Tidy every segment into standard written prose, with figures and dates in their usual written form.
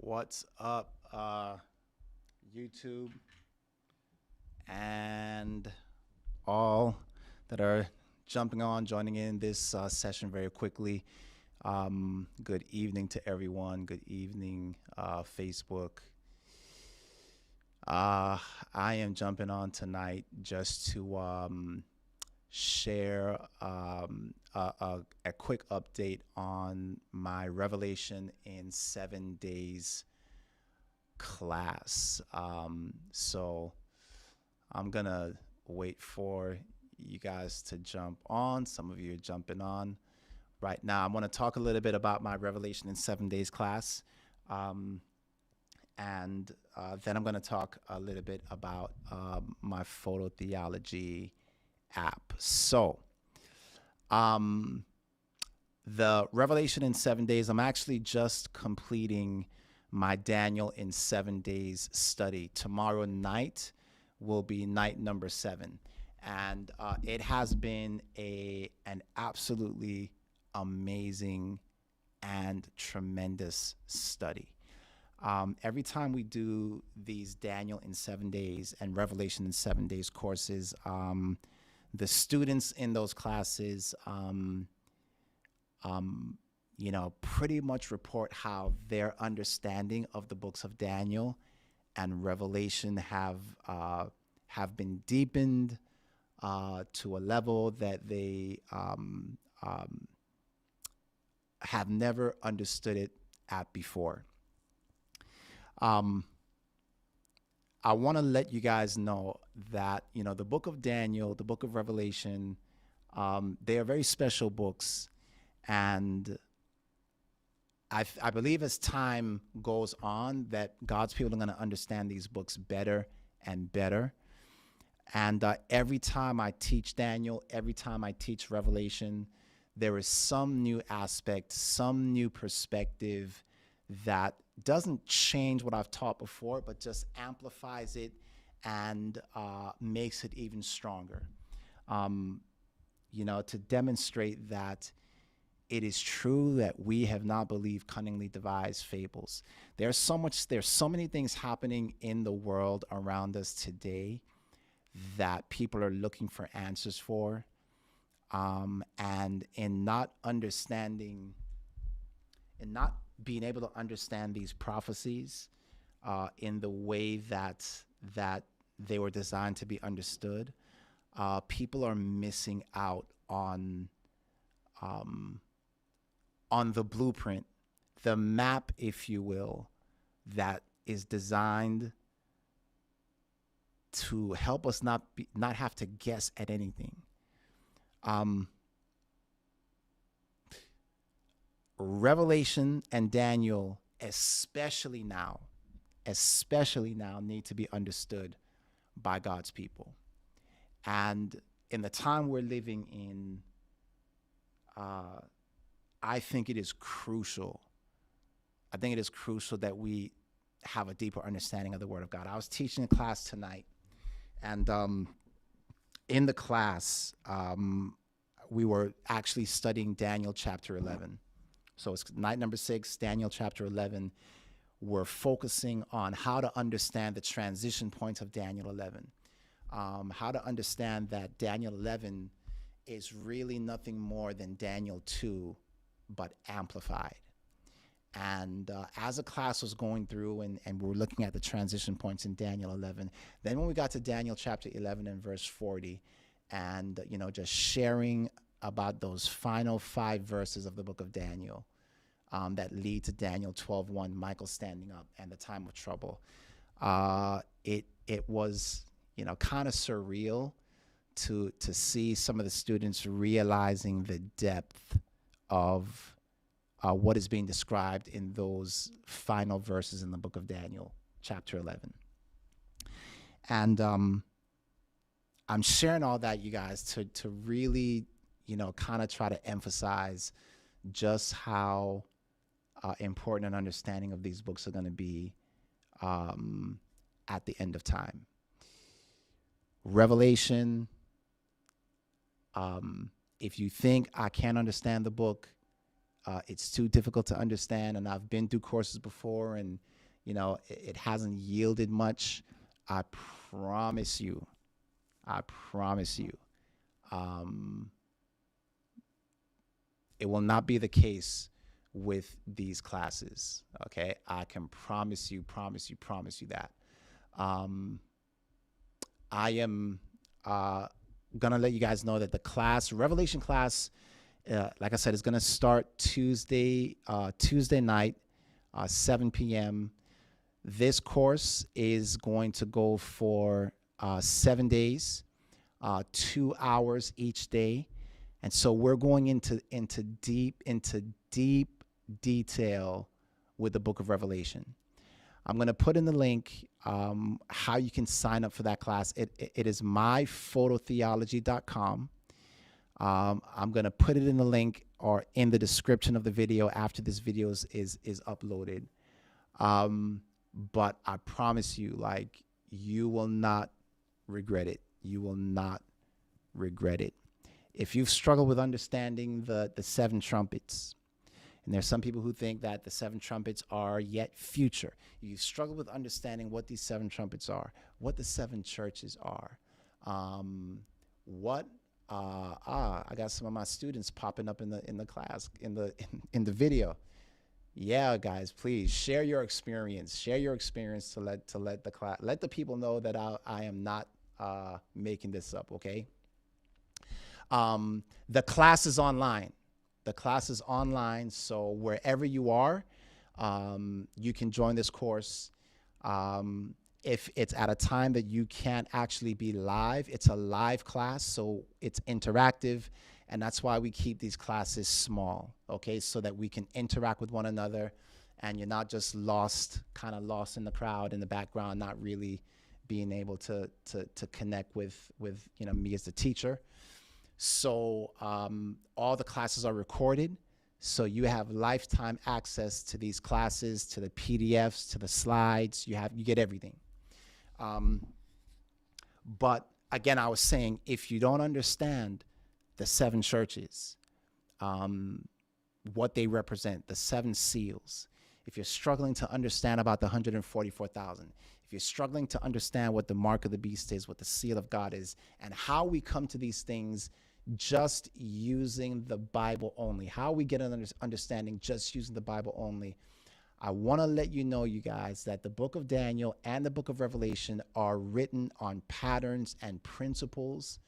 What's up, YouTube and all that are jumping on, joining in this session very quickly. Good evening to everyone. Good evening, Facebook. I am jumping on tonight just to share a quick update on my Revelation in 7 days class. So I'm gonna wait for you guys to jump on. Some of you are jumping on right now. I want to talk a little bit about my Revelation in 7 days class. And then I'm going to talk a little bit about my photo theology app. So the Revelation in 7 days, I'm actually just completing my Daniel in 7 days study. Tomorrow night will be night number 7. And it has been an absolutely amazing and tremendous study. Every time we do these Daniel in 7 days and Revelation in 7 days courses, the students in those classes, pretty much report how their understanding of the books of Daniel and Revelation have been deepened to a level that they have never understood it at before. I want to let you guys know that, the book of Daniel, the book of Revelation, they are very special books. And I believe as time goes on that God's people are going to understand these books better and better. And every time I teach Daniel, every time I teach Revelation, there is some new aspect, some new perspective that doesn't change what I've taught before, but just amplifies it and makes it even stronger. To demonstrate that it is true that we have not believed cunningly devised fables. There's so many things happening in the world around us today that people are looking for answers for. And in not being able to understand these prophecies in the way that they were designed to be understood, people are missing out on the blueprint, the map, if you will, that is designed to help us not have to guess at anything. Revelation and Daniel, especially now, need to be understood by God's people. And in the time we're living in, I think it is crucial. I think it is crucial that we have a deeper understanding of the Word of God. I was teaching a class tonight, and in the class, we were actually studying Daniel chapter 11. So it's night number 6, Daniel chapter 11. We're focusing on how to understand the transition points of Daniel 11. How to understand that Daniel 11 is really nothing more than Daniel 2, but amplified. And as the class was going through and we were looking at the transition points in Daniel 11, then when we got to Daniel chapter 11 and verse 40, and, just sharing about those final 5 verses of the book of Daniel that lead to Daniel 12:1, Michael standing up and the time of trouble. It was, kind of surreal to see some of the students realizing the depth of what is being described in those final verses in the book of Daniel, chapter 11. And I'm sharing all that, you guys, to really, kind of try to emphasize just how important an understanding of these books are going to be at the end of time. Revelation, if you think I can't understand the book, it's too difficult to understand, and I've been through courses before, and it hasn't yielded much. I promise you, it will not be the case with these classes. Okay, I can promise you that. I am gonna let you guys know that the Revelation class, like I said, is gonna start Tuesday night, 7 p.m. This course is going to go for 7 days, 2 hours each day, and so we're going into deep detail with the Book of Revelation. I'm going to put in the link how you can sign up for that class. It is myphototheology.com. I'm going to put it in the link or in the description of the video after this video is uploaded. But I promise you, like, you will not regret it. You will not regret it. If you've struggled with understanding the seven trumpets, and there's some people who think that the seven trumpets are yet future. You struggle with understanding what these seven trumpets are, what the seven churches are. I got some of my students popping up in the class, in the video. Yeah, guys, please share your experience. Share your experience to let the people know that I am not making this up, okay? The class is online. So wherever you are, you can join this course. If it's at a time that you can't actually be live, it's a live class, so it's interactive, and that's why we keep these classes small, okay, so that we can interact with one another, and you're not just kind of lost in the crowd in the background, not really being able to connect with me as the teacher. So all the classes are recorded, so you have lifetime access to these classes, to the PDFs, to the slides. You get everything. But again, I was saying, if you don't understand the seven churches, what they represent, the seven seals, if you're struggling to understand about the 144,000, if you're struggling to understand what the mark of the beast is, what the seal of God is, and how we come to these things just using the Bible only, how we get an understanding just using the Bible only, I want to let you know, you guys, that the book of Daniel and the book of Revelation are written on patterns and principles.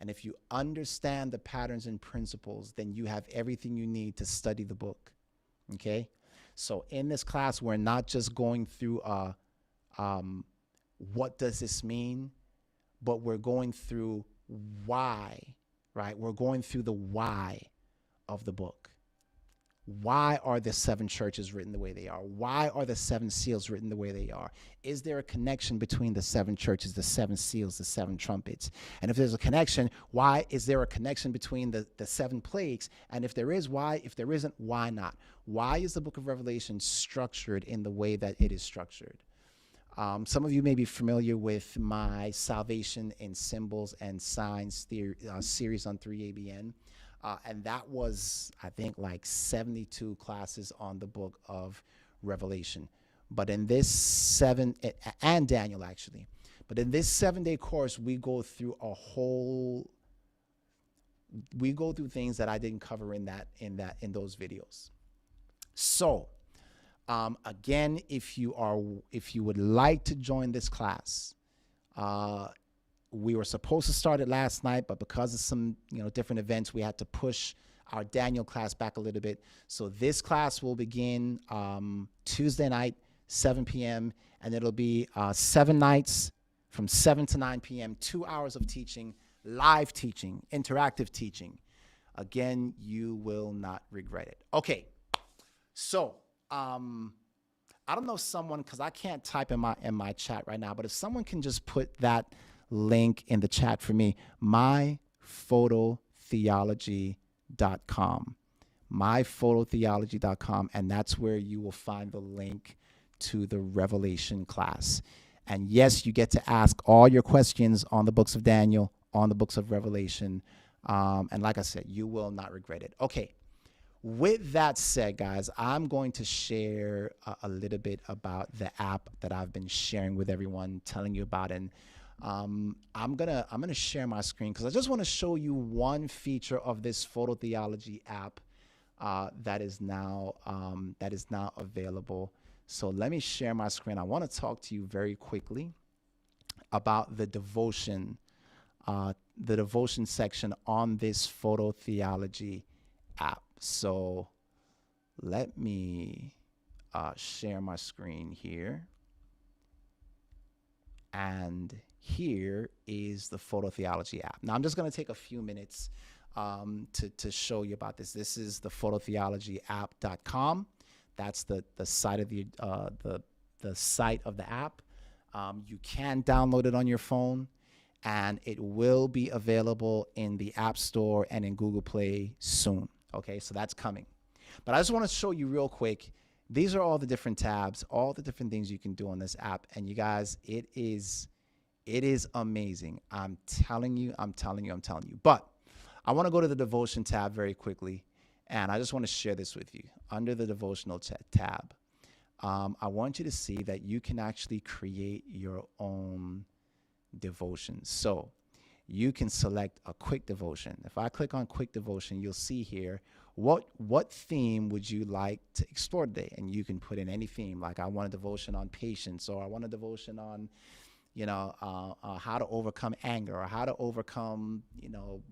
And if you understand the patterns and principles, then you have everything you need to study the book. Okay? So in this class, we're not just going through what does this mean, but we're going through why, right? We're going through the why of the book. Why are the seven churches written the way they are? Why are the seven seals written the way they are? Is there a connection between the seven churches, the seven seals, the seven trumpets? And if there's a connection, why is there a connection between the seven plagues? And if there is, why? If there isn't, why not? Why is the book of Revelation structured in the way that it is structured? Some of you may be familiar with my Salvation in Symbols and Signs series on 3ABN. And that was, I think, like 72 classes on the book of Revelation. But in this and Daniel actually, but in this 7-day course, we go through things that I didn't cover in those videos. So, again, if you would like to join this class, we were supposed to start it last night, but because of some different events, we had to push our Daniel class back a little bit. So this class will begin Tuesday night, 7 p.m., and it'll be 7 nights from 7 to 9 p.m., 2 hours of teaching, live teaching, interactive teaching. Again, you will not regret it. Okay, so I don't know someone, because I can't type in my chat right now, but if someone can just put that link in the chat for me, myphototheology.com, myphototheology.com, and that's where you will find the link to the Revelation class. And yes, you get to ask all your questions on the books of Daniel, on the books of Revelation, and like I said, you will not regret it. Okay, With that said, guys, I'm going to share a little bit about the app that I've been sharing with everyone, telling you about, and I'm gonna share my screen because I just want to show you one feature of this Photo Theology app that is now available. So let me share my screen. I want to talk to you very quickly about the devotion section on this Photo Theology app. So let me share my screen here. And here is the Photo Theology app. Now I'm just going to take a few minutes to show you about this. This is the phototheologyapp.com. That's the site of the site of the app. You can download it on your phone, and it will be available in the App Store and in Google Play soon. Okay, so that's coming. But I just want to show you real quick. These are all the different tabs, all the different things you can do on this app. And you guys, it is amazing. I'm telling you. But I want to go to the devotion tab very quickly. And I just want to share this with you. Under the devotional tab, I want you to see that you can actually create your own devotions. So you can select a quick devotion. If I click on quick devotion, you'll see here what theme would you like to explore today, and you can put in any theme. Like, I want a devotion on patience, or I want a devotion on how to overcome anger, or how to overcome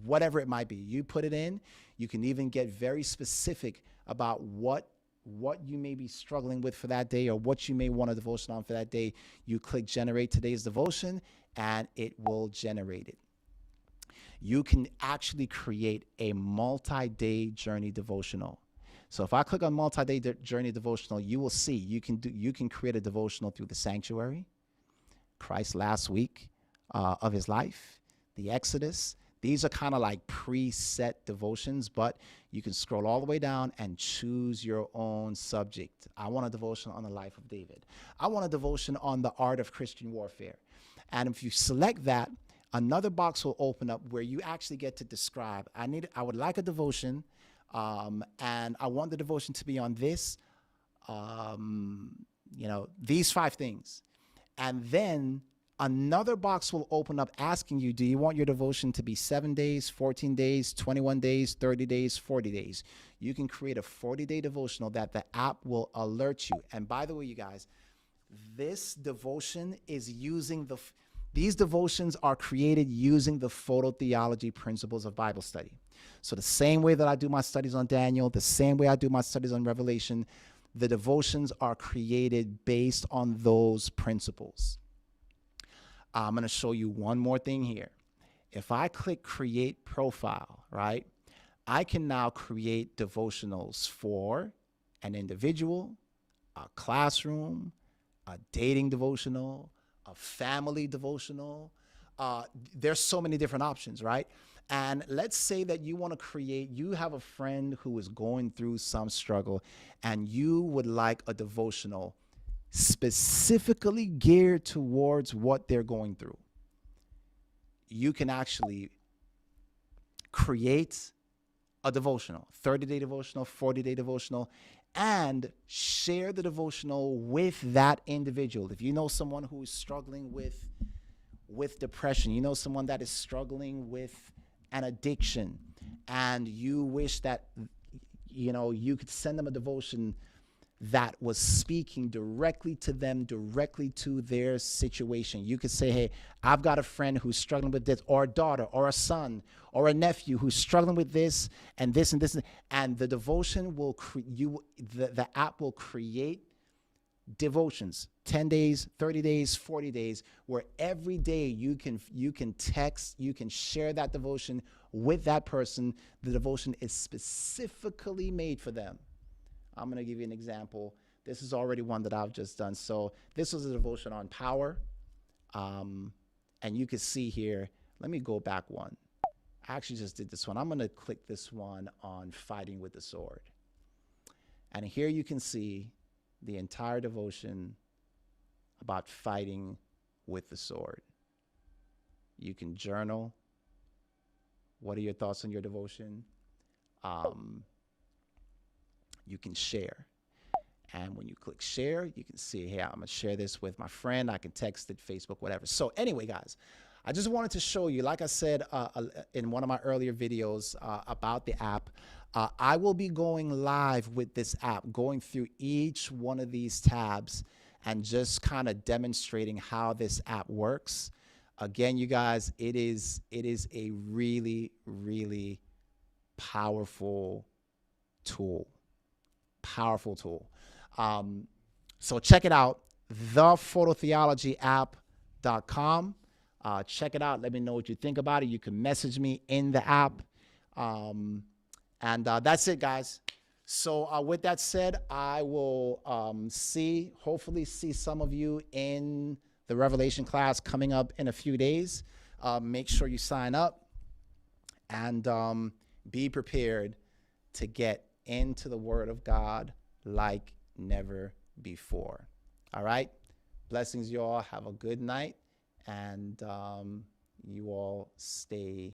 whatever it might be. You put it in. You can even get very specific about what you may be struggling with for that day, or what you may want a devotion on for that day. You click generate today's devotion, and it will generate it. You can actually create a multi-day journey devotional. So if I click on multi-day journey devotional, you will see you can create a devotional through the sanctuary, Christ's last week of his life, the Exodus. These are kind of like preset devotions, but you can scroll all the way down and choose your own subject. I want a devotion on the life of David. I want a devotion on the art of Christian warfare. And if you select that, another box will open up where you actually get to describe, I would like a devotion, and I want the devotion to be on this, these 5 things. And then another box will open up asking you, do you want your devotion to be 7 days, 14 days, 21 days, 30 days, 40 days? You can create a 40-day devotional that the app will alert you. And by the way, you guys, this devotion is using these devotions are created using the Photo Theology principles of Bible study. So the same way that I do my studies on Daniel, the same way I do my studies on Revelation, the devotions are created based on those principles. I'm going to show you one more thing here. If I click create profile, right, I can now create devotionals for an individual, a classroom, a dating devotional, a family devotional. There's so many different options, right? And let's say that you want to you have a friend who is going through some struggle, and you would like a devotional specifically geared towards what they're going through. You can actually create a devotional, 30-day devotional, 40-day devotional, and share the devotional with that individual. If you know someone who is struggling with depression, you know someone that is struggling with an addiction, and you wish that you could send them a devotion that was speaking directly to them, directly to their situation. You could say, hey, I've got a friend who's struggling with this, or a daughter, or a son, or a nephew who's struggling with this and this and this, and the devotion will the app will create devotions, 10 days, 30 days, 40 days, where every day you can text, you can share that devotion with that person. The devotion is specifically made for them. I'm going to give you an example. This is already one that I've just done. So this was a devotion on power. And you can see here, let me go back one. I actually just did this one. I'm going to click this one on fighting with the sword. And here you can see the entire devotion about fighting with the sword. You can journal. What are your thoughts on your devotion? you can share. And when you click share, you can see, hey, I'm going to share this with my friend. I can text it, Facebook, whatever. So anyway, guys, I just wanted to show you, like I said in one of my earlier videos about the app, I will be going live with this app, going through each one of these tabs and just kind of demonstrating how this app works. Again, you guys, it is a really, really powerful tool. Powerful tool. So check it out, thephototheologyapp.com. Check it out. Let me know what you think about it. You can message me in the app. And that's it, guys. So with that said, I will hopefully see some of you in the Revelation class coming up in a few days. Make sure you sign up and be prepared to get into the Word of God like never before. All right. Blessings, you all. Have a good night. And you all stay